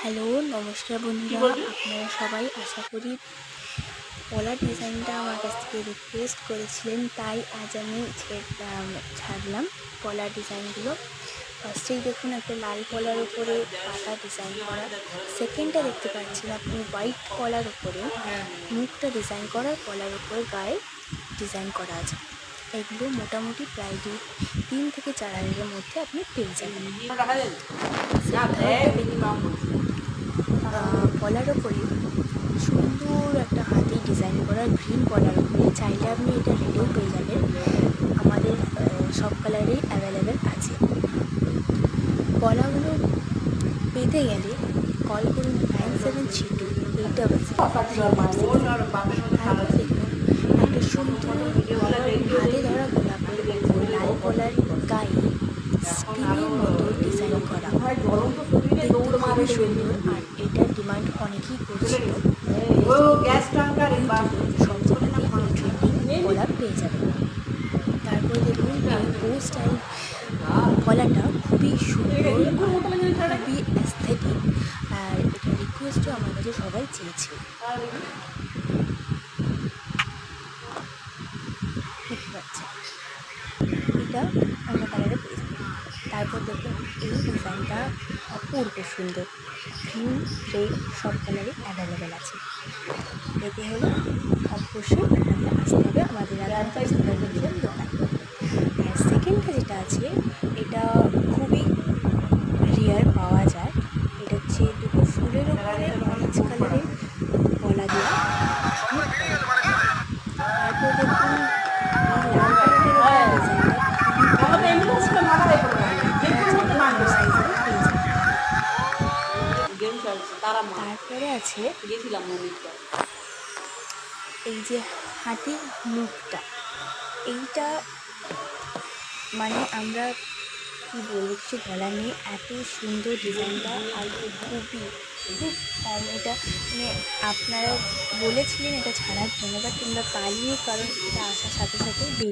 Hello, নমস্কার বন্ধুরা। আপনারা সবাই আশা করি পলার ডিজাইনটা আমার কাছ থেকে রিকোয়েস্ট করেছিলেন, তাই আজ আমি ছাড়লাম পলার ডিজাইনগুলো। ফার্স্টেই দেখুন একটা লাল কলার উপরে পাতা ডিজাইন করা, সেকেন্ডটা দেখতে পাচ্ছেন আপনি হোয়াইট কলার উপরে মুখটা ডিজাইন করা, কলার উপরে গায়ে ডিজাইন করা আছে। এগুলো মোটামুটি প্রায় 3 থেকে 4 হাজারের মধ্যে আপনি পেয়ে যাবেন। কলার ওপরে সুন্দর একটা হাতি ডিজাইন করা গ্রিন কলার উপরে, চাইলে আপনি এটা রেডেও পেয়ে যাবেন। আমাদের সব কালারেই অ্যাভেলেবেল আছে। কলাগুলো পেতে গেলে কল করুন 9732 তারপর দেখুন একটা সুন্দর হাতে ধরা গোলাপের উপর লাল কলার গায়ে স্টিলের মতো ডিজাইন করা, দেখতে খুবই সুন্দর। আর এটার ডিমান্ড অনেকেই করছিল, সব জায়গাতেই ট্রেন্ডিং গোলাপ পেয়ে যাবেন। তারপর দেখুন এই বো স্টাইল গলাটা খুবই সুন্দর, খুবই অ্যাস্থেটিক, আর এটা রিকোয়েস্টও আমার কাছে সবাই চেয়েছে। দেখতে পাচ্ছেন এটা অন্য কালারে পেয়ে যাবে। তারপর দেখুন এই ডিজাইনটা অপূর্ব সুন্দর, গ্রিন রেড সব কালারে অ্যাভেলেবেল আছে। এতে হলে অবশ্যই আপনাকে আসতে হবে আমাদের দোকান। আর সেকেন্ডটা যেটা আছে এটা খুবই রেয়ার পাওয়া যায়। এটা হচ্ছে দুটো ফুলের উপরে অরেঞ্জ কালারের কলা দেওয়া। তারপর দেখুন এই লাল কালারের তারপরে আছে এই যে হাতির মুখটা, এইটা মানে আমরা কী বলবো, কিছু বলার নেই, এত সুন্দর ডিজাইনটা। আর খুব কম এটা, মানে আপনারা বলেছিলেন এটা ছাড়ার জন্য, বাট তোমরা পাইনি, কারণ এটা আসার সাথে সাথে